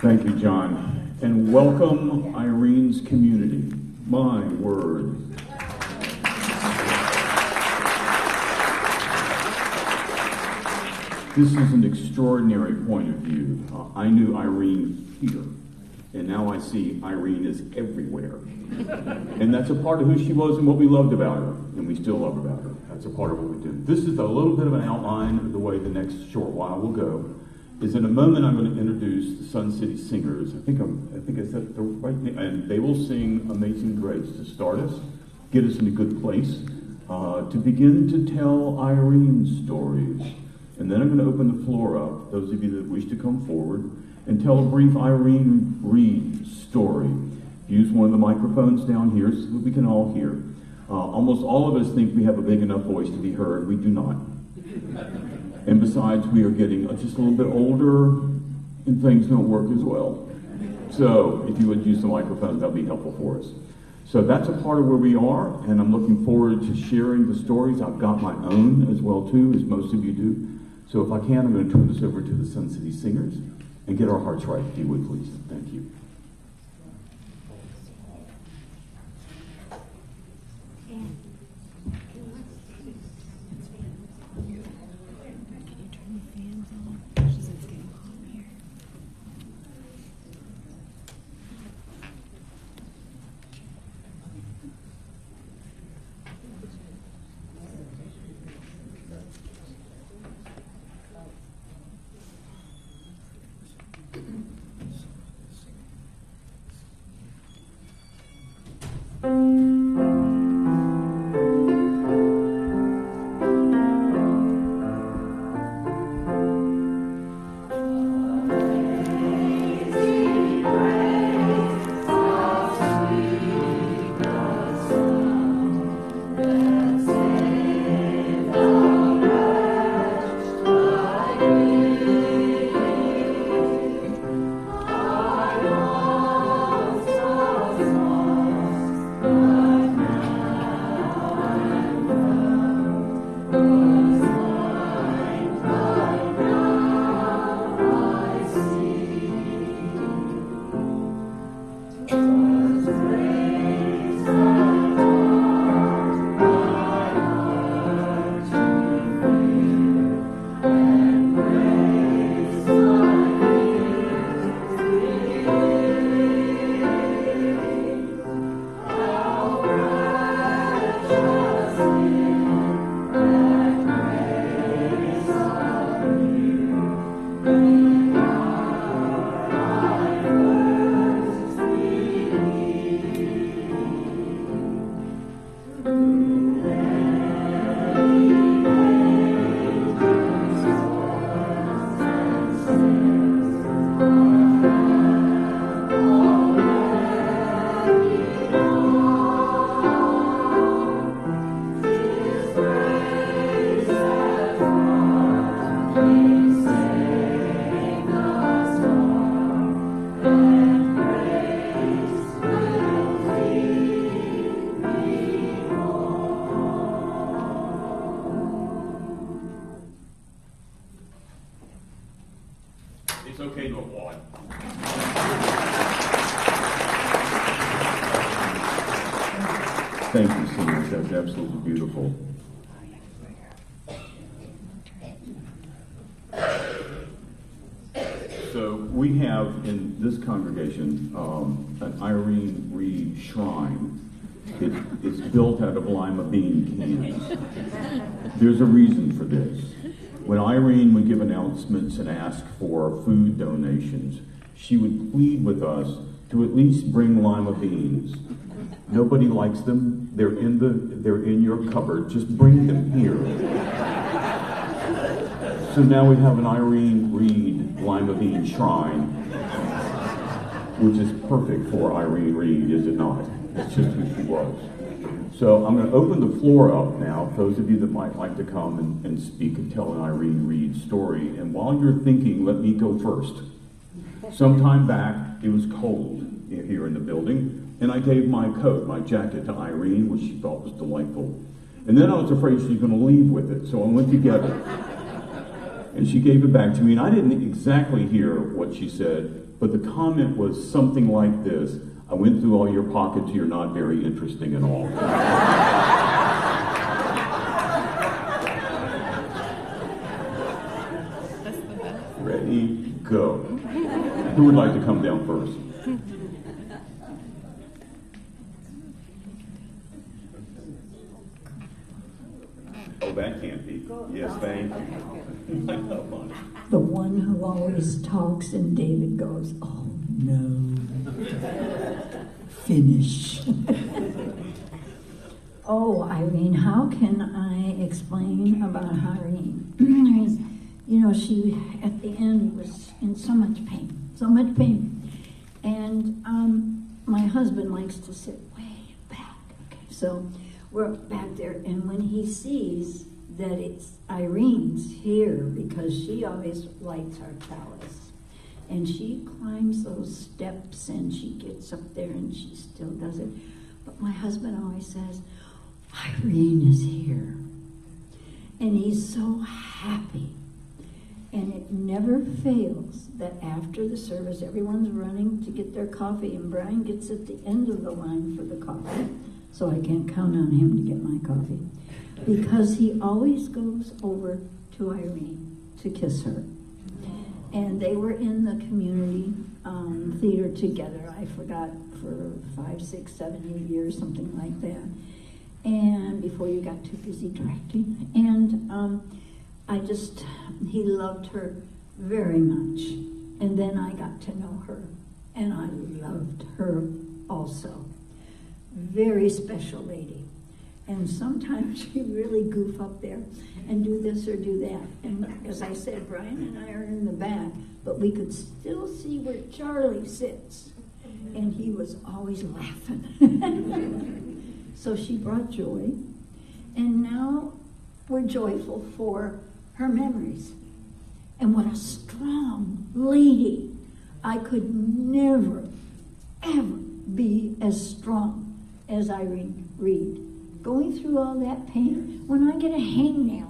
Thank you, John. And welcome Irene's community. My word. This is an extraordinary point of view. I knew Irene here, and now I see Irene is everywhere. And that's a part of who she was and what we loved about her, and we still love about her. That's a part of what we do. This is a little bit of an outline of the way the next short while will go. Is in a moment I'm going to introduce the Sun City Singers. I think I said the right name, and they will sing Amazing Grace to start us, get us in a good place, to begin to tell Irene's stories. And then I'm going to open the floor up, those of you that wish to come forward, and tell a brief Irene Reed story. Use one of the microphones down here so that we can all hear. Almost all of us think we have a big enough voice to be heard. We do not. And besides, we are getting just a little bit older, and things don't work as well. So if you would use the microphones, that would be helpful for us. So that's a part of where we are, and I'm looking forward to sharing the stories. I've got my own as well, too, as most of you do. So if I can, I'm going to turn this over to the Sun City Singers and get our hearts right, if you would, please. Thank you. It's okay to applaud. Thank you, seniors. That's absolutely beautiful. So we have in this congregation an Irene Reed shrine. It's built out of lima bean cans. There's a reason for this. When Irene would give announcements and ask for food donations, she would plead with us to at least bring lima beans. Nobody likes them. They're in your cupboard. Just bring them here. So now we have an Irene Reed lima bean shrine, which is perfect for Irene Reed, is it not? It's just who she was. So I'm going to open the floor up now, those of you that might like to come and speak and tell an Irene Reed story. And while you're thinking, let me go first. Sometime back, it was cold here in the building, and I gave my coat, my jacket to Irene, which she thought was delightful. And then I was afraid she was going to leave with it, so I went to get it. And she gave it back to me, and I didn't exactly hear what she said, but the comment was something like this: I went through all your pockets, you're not very interesting at all. Ready, go. Who would like to come down first? Oh, that can't be. Yes, thank you. The one who always talks, and David goes, oh no. Finish. Oh, Irene, how can I explain about Irene? You know, she at the end was in so much pain. And my husband likes to sit way back. Okay, so we're back there, and when he sees that it's Irene's here, because she always lights our chalice, and she climbs those steps and she gets up there and she still does it. But my husband always says, Irene is here. And he's so happy. And it never fails that after the service, everyone's running to get their coffee, and Brian gets at the end of the line for the coffee. So I can't count on him to get my coffee. Because he always goes over to Irene to kiss her. And they were in the community theater together, I forgot, for 5, 6, 7, 8 years, something like that. And before you got too busy directing. And he loved her very much. And then I got to know her, and I loved her also. Very special lady. And sometimes she really goof up there and do this or do that. And as I said, Brian and I are in the back, but we could still see where Charlie sits. And he was always laughing. So she brought joy. And now we're joyful for her memories. And what a strong lady. I could never, ever be as strong as Irene Reed. Going through all that pain, when I get a hangnail,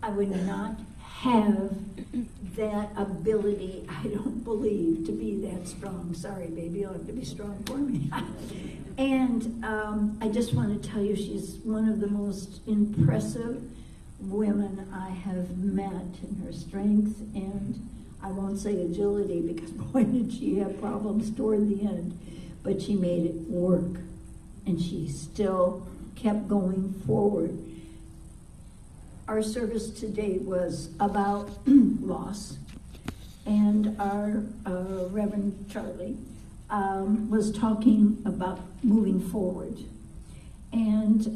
I would not have that ability, I don't believe, to be that strong. Sorry, baby, you'll have to be strong for me. And I just want to tell you, she's one of the most impressive women I have met in her strength, and I won't say agility, because boy, did she have problems toward the end. But she made it work, and she still kept going forward. Our service today was about loss, and our Reverend Charlie was talking about moving forward. And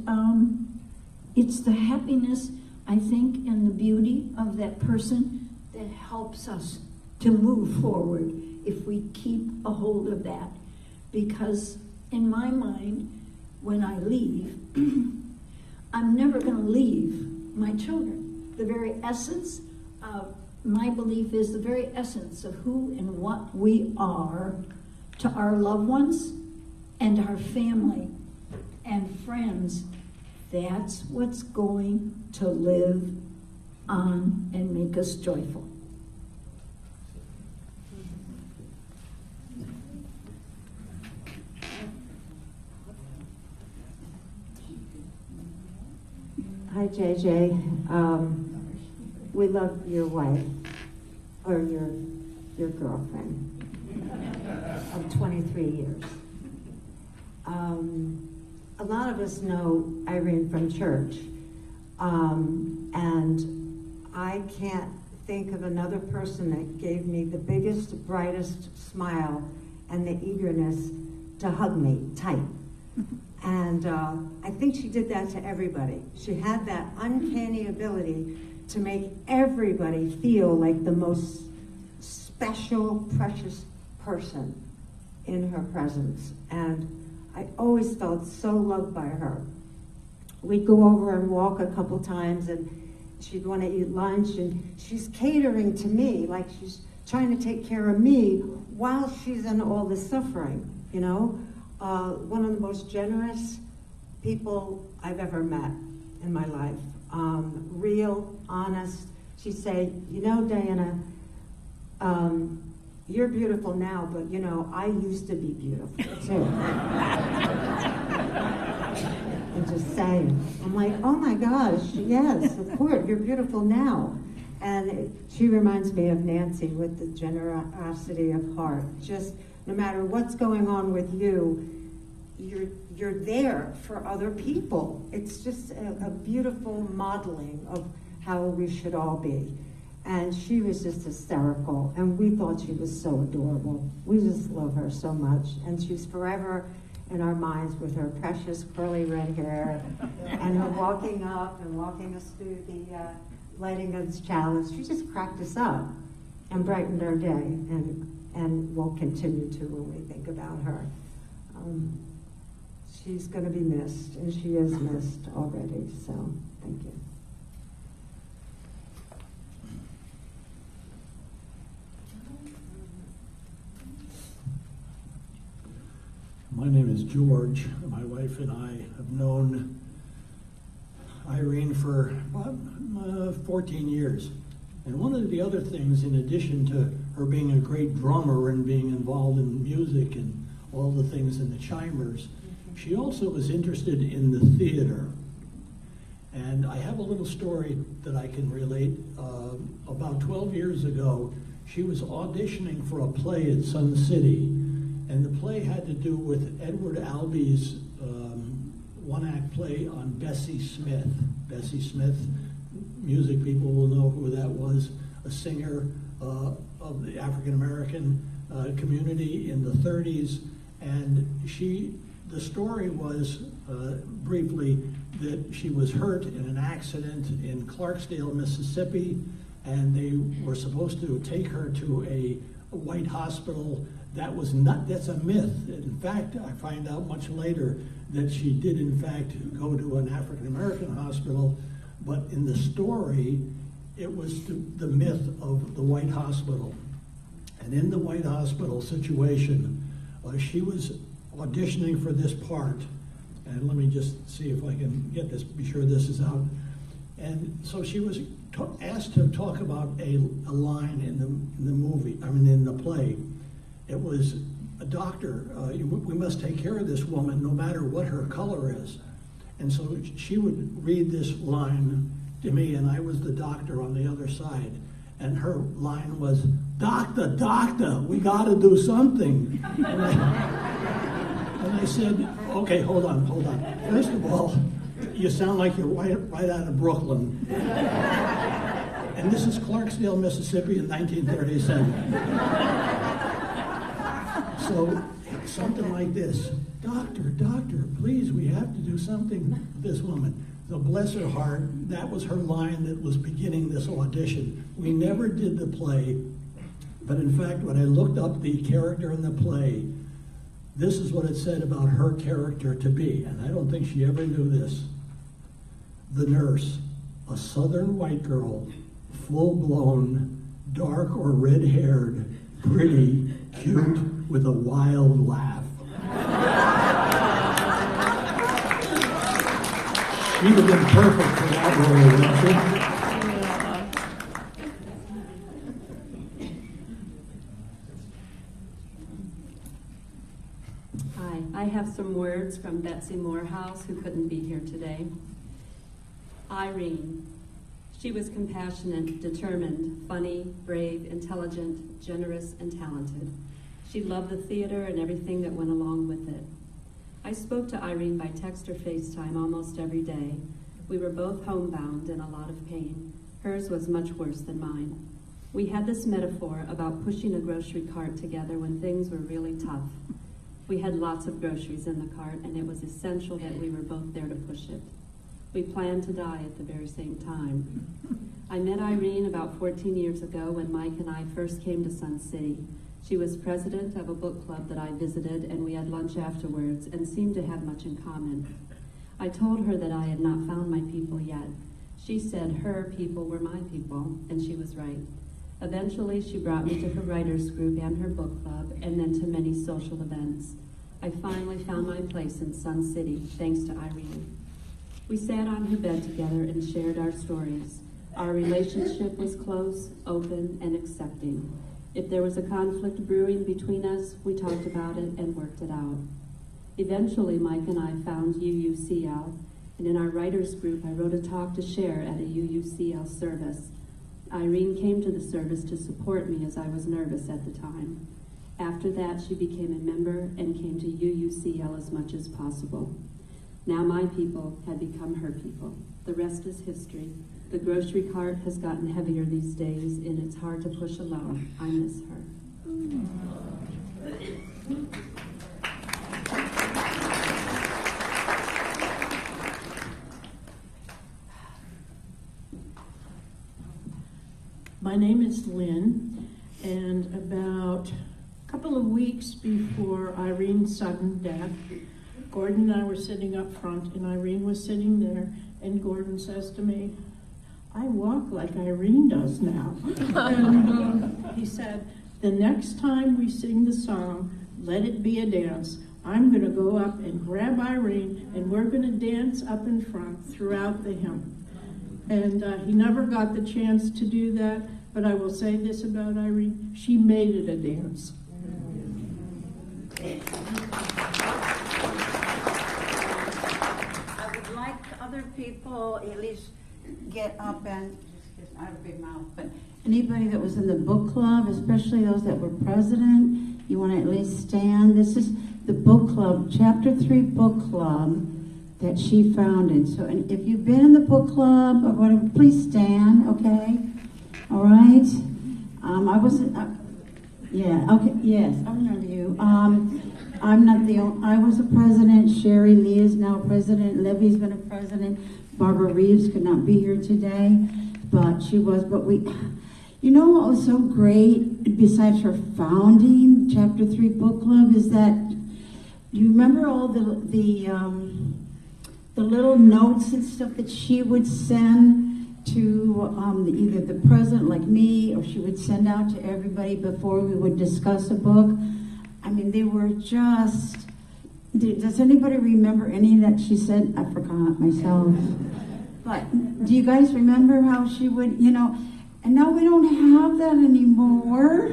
it's the happiness, I think, and the beauty of that person that helps us to move forward if we keep a hold of that. Because in my mind, when I leave, I'm never going to leave my children. The very essence of my belief is the very essence of who and what we are to our loved ones and our family and friends. That's what's going to live on and make us joyful. Hi, JJ. We love your wife, or your girlfriend, of 23 years. A lot of us know Irene from church, and I can't think of another person that gave me the biggest, brightest smile and the eagerness to hug me tight. And I think she did that to everybody. She had that uncanny ability to make everybody feel like the most special, precious person in her presence. And I always felt so loved by her. We'd go over and walk a couple times, and she'd want to eat lunch, and she's catering to me, like she's trying to take care of me while she's in all this suffering, you know? One of the most generous people I've ever met in my life. Real, honest. She'd say, you know, Diana, you're beautiful now, but you know, I used to be beautiful too. And just saying, I'm like, oh my gosh, yes, of course, you're beautiful now. And she reminds me of Nancy with the generosity of heart. Just no matter what's going on with you, you're there for other people. It's just a beautiful modeling of how we should all be. And she was just hysterical, and we thought she was so adorable. We just love her so much, and she's forever in our minds with her precious curly red hair and her walking up and walking us through the lighting of this chalice. She just cracked us up and brightened our day, and will continue to when we think about her. She's going to be missed, and she is missed already, so thank you. My name is George. My wife and I have known Irene for about 14 years. And one of the other things, in addition to her being a great drummer and being involved in music and all the things in the Chimers, she also was interested in the theater. And I have a little story that I can relate. About 12 years ago, she was auditioning for a play at Sun City, and the play had to do with Edward Albee's one-act play on Bessie Smith. Bessie Smith, music people will know who that was, a singer of the African-American community in the 30s. And the story was, briefly, that she was hurt in an accident in Clarksdale, Mississippi, and they were supposed to take her to a white hospital. That's a myth. In fact, I find out much later that she did in fact go to an African-American hospital, but in the story, it was the myth of the white hospital. And in the white hospital situation, she was auditioning for this part, and let me just see if I can get this, be sure this is out. And so she was asked to talk about a line in the movie, in the play. It was, a doctor, we must take care of this woman no matter what her color is. And so she would read this line to me, and I was the doctor on the other side. And her line was, "Doctor, doctor, we gotta do something." And I said, okay, hold on. First of all, you sound like you're right out of Brooklyn. And this is Clarksdale, Mississippi in 1937. So something like this, doctor, please, we have to do something with this woman. So bless her heart, that was her line that was beginning this audition. We never did the play, but in fact, when I looked up the character in the play, this is what it said about her character to be, and I don't think she ever knew this. The nurse, a southern white girl, full-blown, dark or red-haired, pretty, cute, with a wild laugh. She would have been perfect for that role, wouldn't she? have some words from Betsy Morehouse, who couldn't be here today. Irene. She was compassionate, determined, funny, brave, intelligent, generous, and talented. She loved the theater and everything that went along with it. I spoke to Irene by text or FaceTime almost every day. We were both homebound and a lot of pain. Hers was much worse than mine. We had this metaphor about pushing a grocery cart together when things were really tough. We had lots of groceries in the cart, and it was essential that we were both there to push it. We planned to die at the very same time. I met Irene about 14 years ago when Mike and I first came to Sun City. She was president of a book club that I visited, and we had lunch afterwards and seemed to have much in common. I told her that I had not found my people yet. She said her people were my people, and she was right. Eventually, she brought me to her writers group and her book club, and then to many social events. I finally found my place in Sun City, thanks to Irene. We sat on her bed together and shared our stories. Our relationship was close, open, and accepting. If there was a conflict brewing between us, we talked about it and worked it out. Eventually, Mike and I found UUCL, and in our writers group, I wrote a talk to share at a UUCL service. Irene came to the service to support me as I was nervous at the time. After that, she became a member and came to UUCL as much as possible. Now my people had become her people. The rest is history. The grocery cart has gotten heavier these days, and it's hard to push alone. I miss her. My name is Lynn, and about a couple of weeks before Irene's sudden death, Gordon and I were sitting up front, and Irene was sitting there, and Gordon says to me, "I walk like Irene does now." And he said, "The next time we sing the song, Let It Be a Dance, I'm going to go up and grab Irene, and we're going to dance up in front throughout the hymn." And he never got the chance to do that, but I will say this about Irene, she made it a dance. I would like other people at least get up and, I have a big mouth, but anybody that was in the book club, especially those that were president, you want to at least stand. This is the book club, Chapter 3 book club that she founded. So and if you've been in the book club or whatever, please stand, okay? All right? I wasn't, yeah, okay, yes, I remember you. I'm not the only, I was a president. Sherry Lee is now president. Levy's been a president. Barbara Reeves could not be here today, but she was, but we, you know what was so great, besides her founding Chapter 3 book club, is that, you remember all the little notes and stuff that she would send to either the president, like me, or she would send out to everybody before we would discuss a book. I mean, they were just, does anybody remember any that she said? I forgot myself. But do you guys remember how she would, you know, and now we don't have that anymore.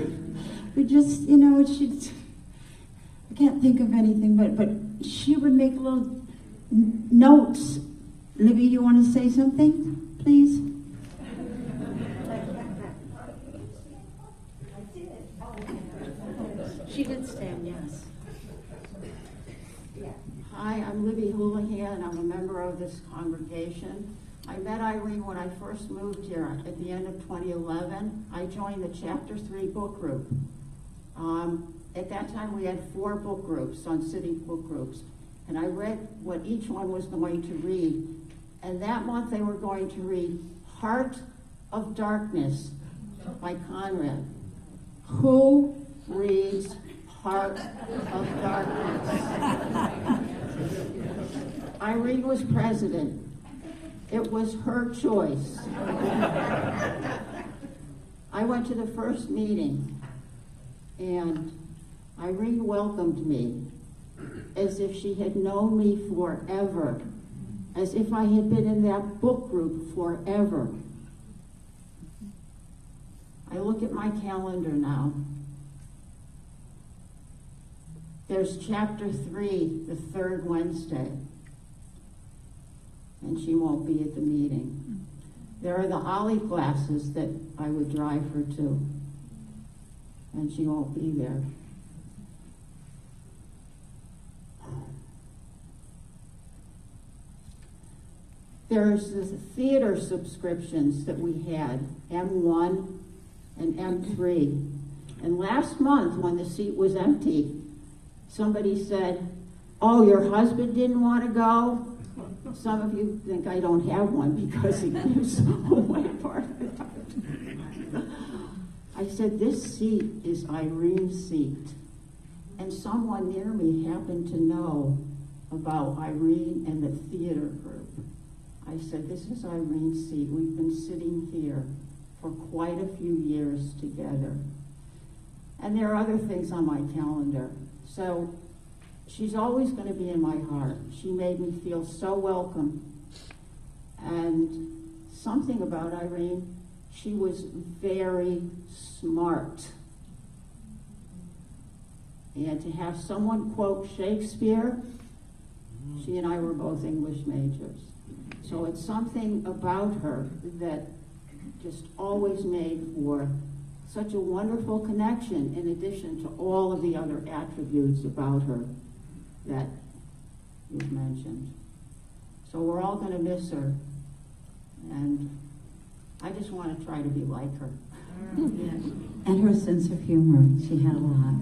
We just, you know, I can't think of anything, but she would make little notes. Libby, you want to say something, please? She did stand, yes. Hi, I'm Libby Houlihan. I'm a member of this congregation. I met Irene when I first moved here at the end of 2011. I joined the Chapter 3 book group. At that time, we had 4 book groups, Sun City book groups, and I read what each one was going to read. And that month, they were going to read Heart of Darkness by Conrad. Who reads Heart of Darkness? Irene was president. It was her choice. I went to the first meeting, and Irene welcomed me as if she had known me forever, as if I had been in that book group forever. I look at my calendar now, There's chapter 3, the third Wednesday, and she won't be at the meeting. There are the Ollie classes that I would drive her to, and she won't be there. There's the theater subscriptions that we had, M1 and M3. And last month, when the seat was empty, somebody said, "Oh, your husband didn't want to go?" Some of you think I don't have one because he gives away part of it. I said, this seat is Irene's seat. And someone near me happened to know about Irene and the theater group. I said, this is Irene's seat. We've been sitting here for quite a few years together. And there are other things on my calendar. So she's always going to be in my heart. She made me feel so welcome. And something about Irene, she was very smart. And to have someone quote Shakespeare, she and I were both English majors. So it's something about her that just always made for such a wonderful connection, in addition to all of the other attributes about her that you've mentioned. So we're all going to miss her, and I just want to try to be like her. And her sense of humor, she had a lot.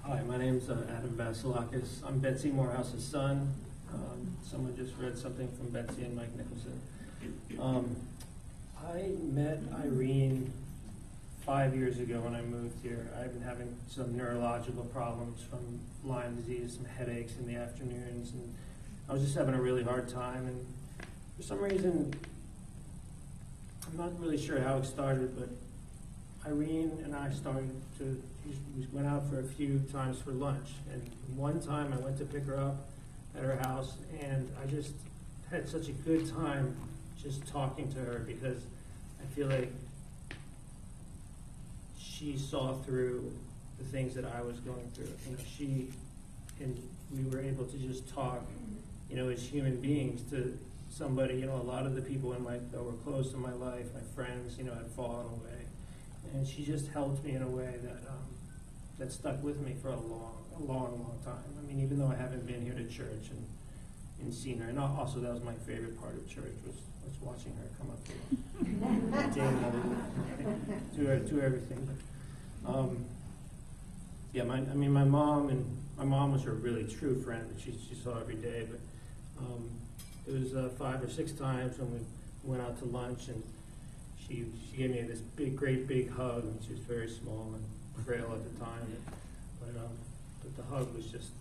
Hi, my name's Adam Vasilakis. I'm Betsy Morehouse's son. Someone just read something from Betsy and Mike Nicholson. I met Irene 5 years ago when I moved here. I've been having some neurological problems from Lyme disease, some headaches in the afternoons, and I was just having a really hard time. And for some reason, I'm not really sure how it started, but Irene and I we went out for a few times for lunch. And one time I went to pick her up at her house, and I just had such a good time just talking to her, because I feel like she saw through the things that I was going through. We were able to just talk, as human beings to somebody. A lot of the people that were close to my life, my friends, had fallen away, and she just helped me in a way that stuck with me for a long time. I mean, even though I haven't been here to church and seen her, and also that was my favorite part of church was watching her come up to do everything. But, my mom was her really true friend that she saw every day. But it was 5 or 6 times when we went out to lunch, and she gave me this great big hug, and she was very small and frail at the time. But the hug was just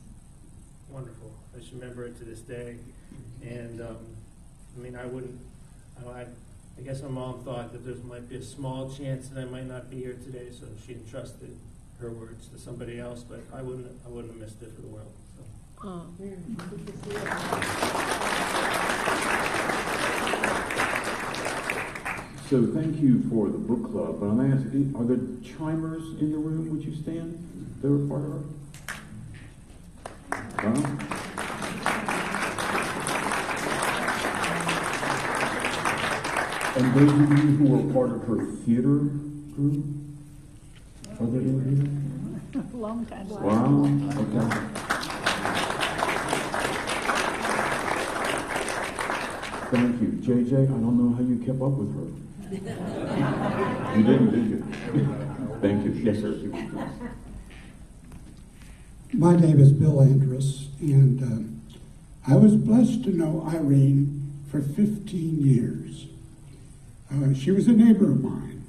wonderful. I just remember it to this day. And I guess my mom thought that there might be a small chance that I might not be here today, so she entrusted her words to somebody else, but I wouldn't have missed it for the world. So. Oh. So thank you for the book club, but I'm asking, are there chimers in the room? Would you stand? They're a part of her? And those of you who are part of her theater group, are there any here? Long time. Wow, okay. Thank you. JJ, I don't know how you kept up with her. You didn't, did you? Thank you. Yes, sir. My name is Bill Andrus, and I was blessed to know Irene for 15 years. She was a neighbor of mine,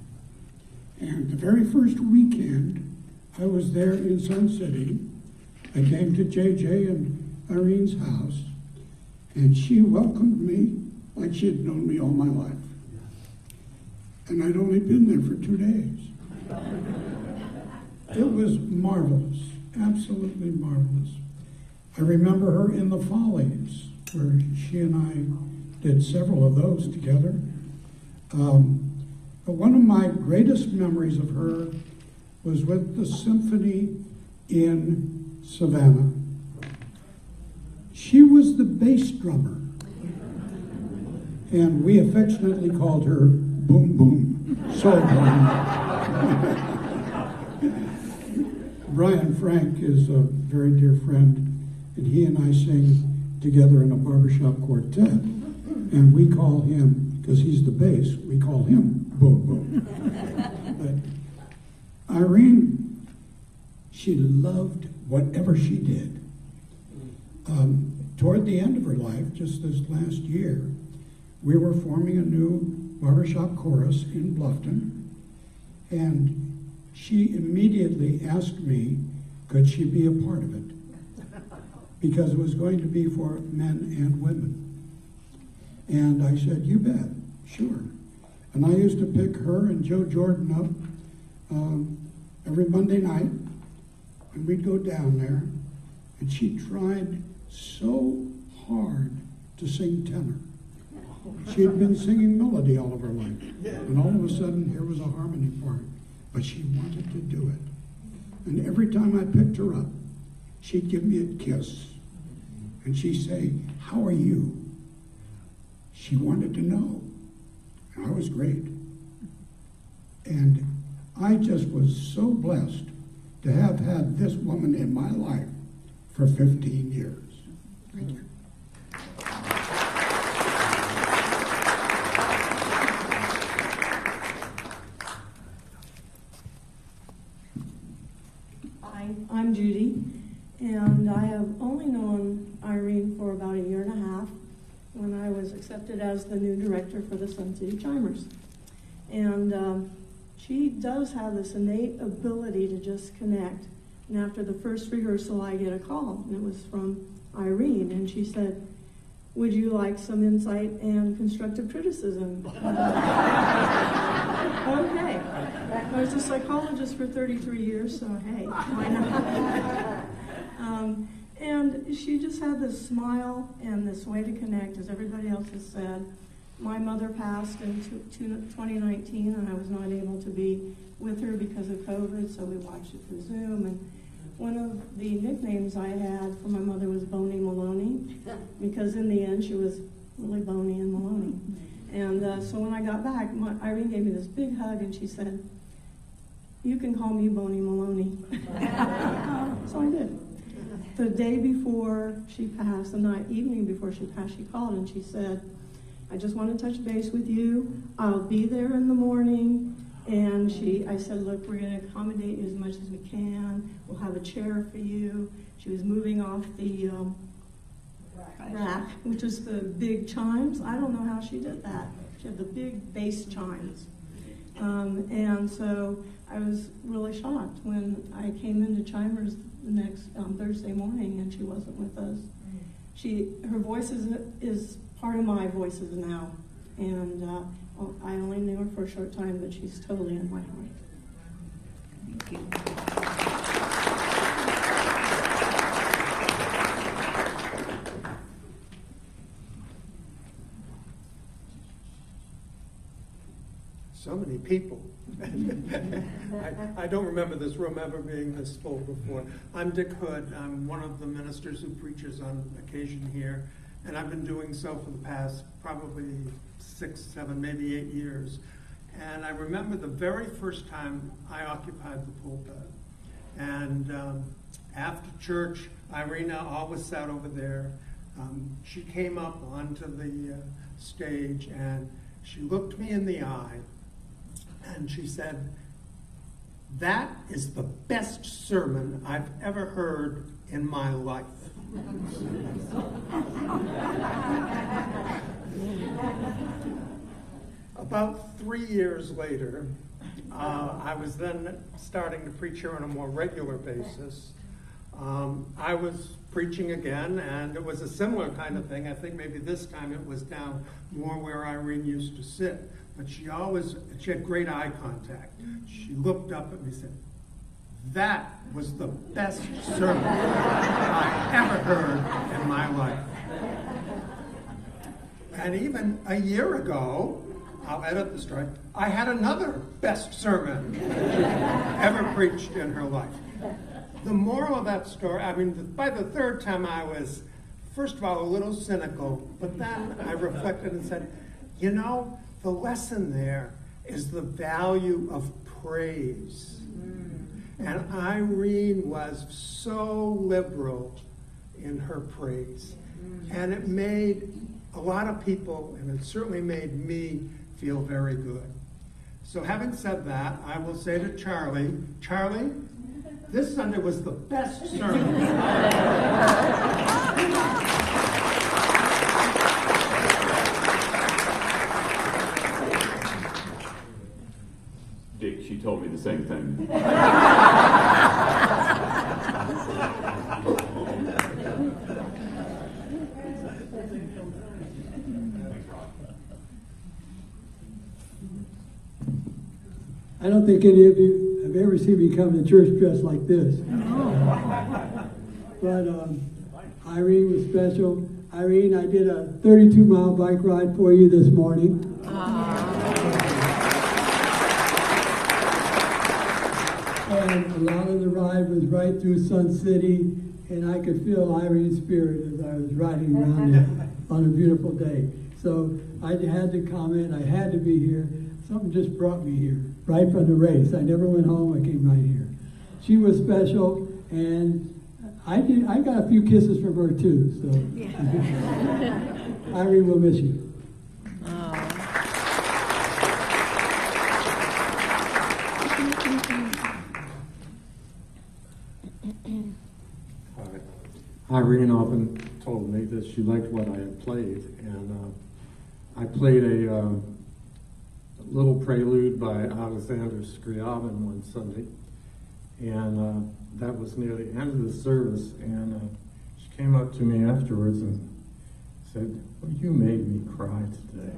and the very first weekend I was there in Sun City, I came to JJ and Irene's house, and she welcomed me like she had known me all my life. And I'd only been there for 2 days. It was marvelous, absolutely marvelous. I remember her in the Follies, where she and I did several of those together. But one of my greatest memories of her was with the symphony in Savannah. She was the bass drummer, and we affectionately called her Boom Boom, Soul Boom. Brian Frank is a very dear friend, and he and I sing together in a barbershop quartet, and we call him, because he's the bass, we call him Boom Boom. But Irene, she loved whatever she did. Toward the end of her life, just this last year, we were forming a new barbershop chorus in Bluffton, and she immediately asked me, could she be a part of it? Because it was going to be for men and women. And I said, you bet, sure. And I used to pick her and Joe Jordan up every Monday night, and we'd go down there, and she tried so hard to sing tenor. She had been singing melody all of her life, and all of a sudden here was a harmony part, but she wanted to do it. And every time I picked her up, she'd give me a kiss, and she'd say, how are you? She wanted to know. And I was great. And I just was so blessed to have had this woman in my life for 15 years. Thank you. Hi, I'm Judy, and I have only known Irene for about a year and a half when I was accepted as the new director for the Sun City Chimers. And she does have this innate ability to just connect. And after the first rehearsal, I get a call, and it was from Irene, and she said, would you like some insight and constructive criticism? Okay. I was a psychologist for 33 years, so hey, why not? And she just had this smile and this way to connect, as everybody else has said. My mother passed in 2019, and I was not able to be with her because of COVID, so we watched it through Zoom. And one of the nicknames I had for my mother was Boney Maloney, because in the end she was really Boney and Maloney. And so when I got back, Irene gave me this big hug, and she said, you can call me Boney Maloney. So I did. The day before she passed, the evening before she passed, she called and she said, I just want to touch base with you. I'll be there in the morning. And I said, look, we're going to accommodate you as much as we can. We'll have a chair for you. She was moving off the rack, which is the big chimes. I don't know how she did that. She had the big bass chimes. And so I was really shocked when I came into Chimers the next Thursday morning and she wasn't with us. Her voice is part of my voices now. And I only knew her for a short time, but she's totally in my heart. Thank you. So many people. I don't remember this room ever being this full before. I'm Dick Hood. I'm one of the ministers who preaches on occasion here, and I've been doing so for the past probably 6, 7, maybe 8 years. And I remember the very first time I occupied the pulpit. And after church, Irene always sat over there. She came up onto the stage and she looked me in the eye and she said, that is the best sermon I've ever heard in my life. About 3 years later, I was then starting to preach here on a more regular basis. I was preaching again, and it was a similar kind of thing. I think maybe this time it was down more where Irene used to sit. But she had great eye contact. She looked up at me and said, that was the best sermon I ever heard in my life. And even a year ago, I'll edit the story. I had another best sermon ever preached in her life. The moral of that story, I mean, by the third time I was, first of all, a little cynical, but then I reflected and said, you know, the lesson there is the value of praise. And Irene was so liberal in her praise. And it made a lot of people, and it certainly made me feel very good. So having said that, I will say to Charlie, Charlie, this Sunday was the best sermon. Dick, she told me the same thing. I don't think any of you have ever seen me come to church dressed like this. But Irene was special. Irene, I did a 32-mile bike ride for you this morning. And a lot of the ride was right through Sun City, and I could feel Irene's spirit as I was riding around it on a beautiful day. So I had to comment. I had to be here. Something just brought me here, right from the race. I never went home. I came right here. She was special, and I got a few kisses from her too. So Irene will miss you. Irene often told me that she liked what I had played, and I played a little prelude by Alexander Scriabin one Sunday, and that was near the end of the service, and she came up to me afterwards and said, well, you made me cry today.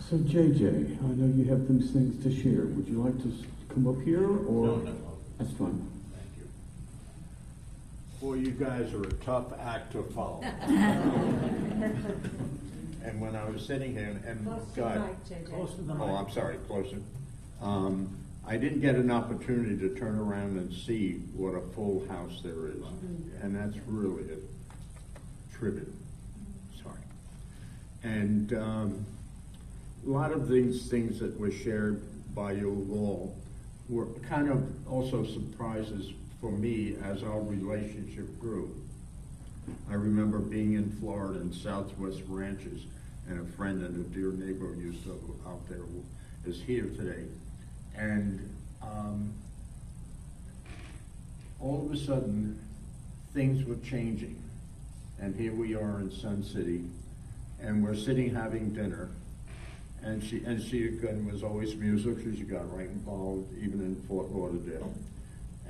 So JJ, I know you have some things to share. Would you like to come up here, or? No. That's fine. Thank you. Boy, you guys are a tough act to follow. And when I was sitting here, and God, oh, I'm sorry, closer. I didn't get an opportunity to turn around and see what a full house there is, and that's really a tribute. Sorry. And a lot of these things that were shared by you all were kind of also surprises for me as our relationship grew. I remember being in Florida in Southwest Ranches, and a friend and a dear neighbor used to out there who is here today. And all of a sudden, things were changing. And here we are in Sun City, and we're sitting having dinner. And she again was always music. She got right involved, even in Fort Lauderdale.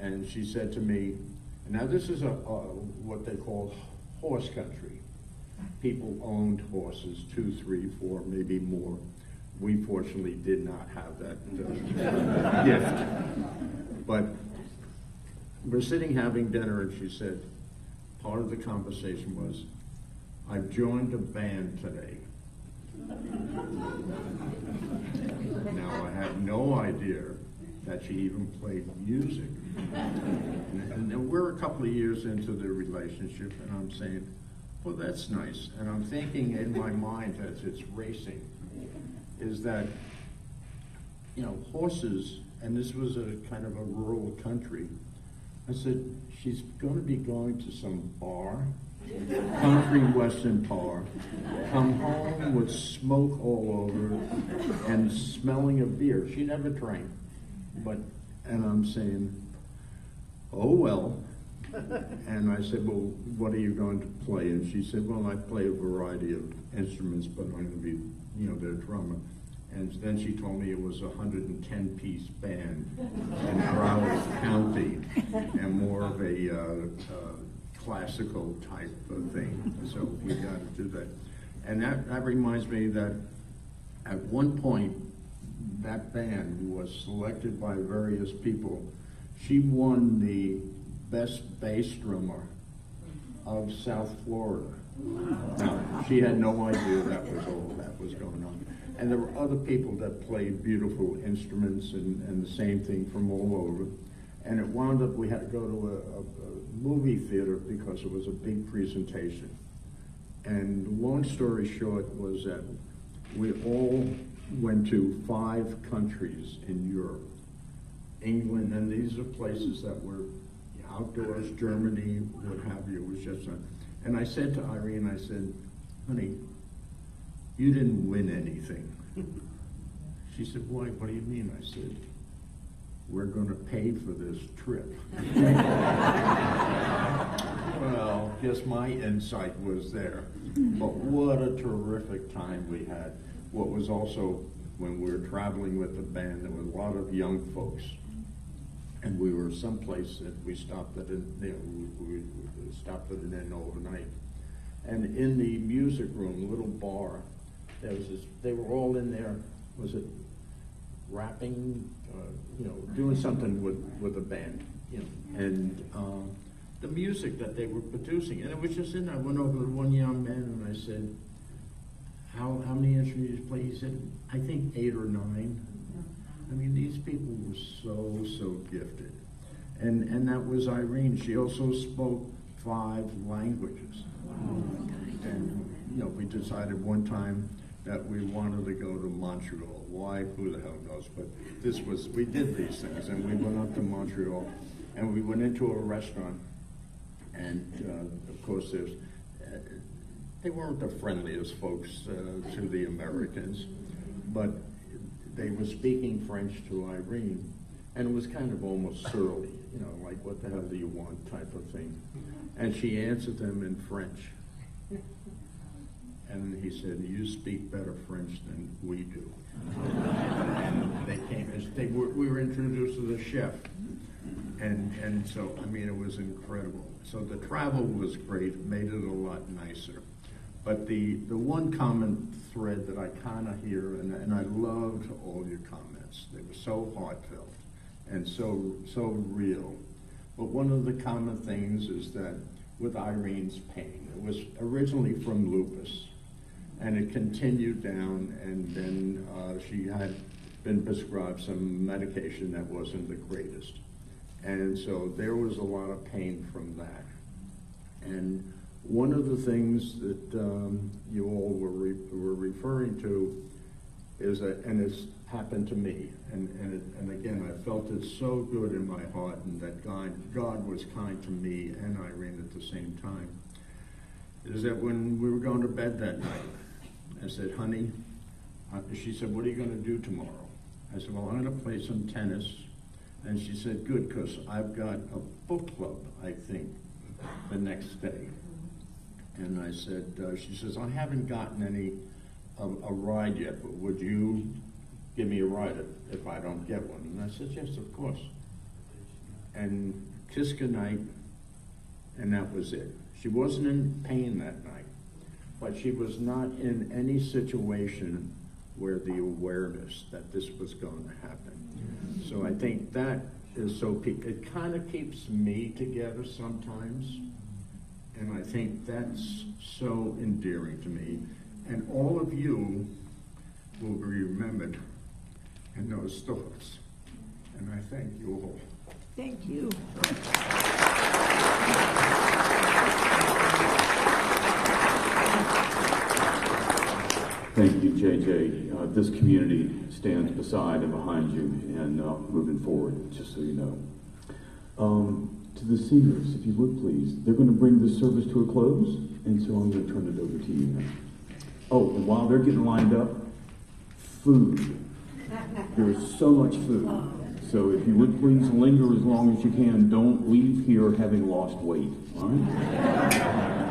And she said to me, now this is what they call horse country. People owned horses, 2, 3, 4, maybe more. We fortunately did not have that gift. But we're sitting having dinner, and she said, part of the conversation was, I've joined a band today. Now, I had no idea that she even played music. And we're a couple of years into the relationship, and I'm saying, well, that's nice. And I'm thinking in my mind as it's racing, is that, you know, horses, and this was a kind of a rural country. I said, she's going to be going to some bar, country western bar, come home with smoke all over and smelling of beer. She never drank, and I'm saying, oh well. And I said, well, what are you going to play? And she said, well, I play a variety of instruments, but I'm going to be, you know, their drummer. And then she told me it was a 110-piece band in Broward County, and more of a classical type of thing. So we got to do that. And that reminds me that at one point, that band was selected by various people. She won the best bass drummer of South Florida. Now, she had no idea that was all that was going on. And there were other people that played beautiful instruments and the same thing from all over. And it wound up, we had to go to a movie theater because it was a big presentation. And long story short was that we all went to 5 countries in Europe. England, and these are places that were outdoors, Germany, what have you. It was just and I said to Irene, I said, honey, you didn't win anything. She said, why? What do you mean? I said, we're going to pay for this trip. Well, guess my insight was there. But what a terrific time we had. What was also, when we were traveling with the band, there were a lot of young folks. And we were someplace that we stopped at, we stopped at an inn overnight. And in the music room, little bar, there was this, they were all in there, was it rapping, doing something with a band, and the music that they were producing. And it was just in there. I went over to one young man and I said, how many instruments do you play? He said, I think 8 or 9. I mean, these people were so gifted. And that was Irene. She also spoke 5 languages. And, we decided one time that we wanted to go to Montreal. Why? Who the hell knows? But we did these things. And we went up to Montreal and we went into a restaurant. And, of course, they weren't the friendliest folks to the Americans, but they were speaking French to Irene, and it was kind of almost surly, like, what the hell do you want type of thing. And she answered them in French. And he said, you speak better French than we do. And they came, we were introduced to the chef. And so, I mean, it was incredible. So the travel was great, made it a lot nicer. But the one common thread that I kind of hear, and I loved all your comments. They were so heartfelt and so real. But one of the common things is that with Irene's pain, it was originally from lupus, and it continued down, and then she had been prescribed some medication that wasn't the greatest. And so there was a lot of pain from that. And one of the things that you all were referring to is that, and it's happened to me, and again, I felt it so good in my heart, and that God was kind to me and Irene at the same time, is that when we were going to bed that night, I said, honey, she said, what are you going to do tomorrow? I said, well, I'm going to play some tennis. And she said, good, because I've got a book club, I think, the next day. And I said, she says, I haven't gotten a ride yet, but would you give me a ride if I don't get one? And I said, yes, of course. And kissed goodnight, and that was it. She wasn't in pain that night, but she was not in any situation where the awareness that this was going to happen. So I think that is it kind of keeps me together sometimes. And I think that's so endearing to me. And all of you will be remembered in those thoughts. And I thank you all. Thank you. Thank you, JJ. This community stands beside and behind you and moving forward, just so you know. To the singers, if you would please, they're going to bring this service to a close, and so I'm going to turn it over to you now. Oh, and while they're getting lined up, food. There's so much food. So if you would please linger as long as you can. Don't leave here having lost weight, all right?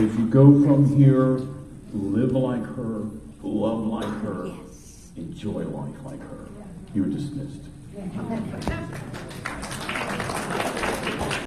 as you go from here, live like her, love like her, enjoy life like her. You're dismissed.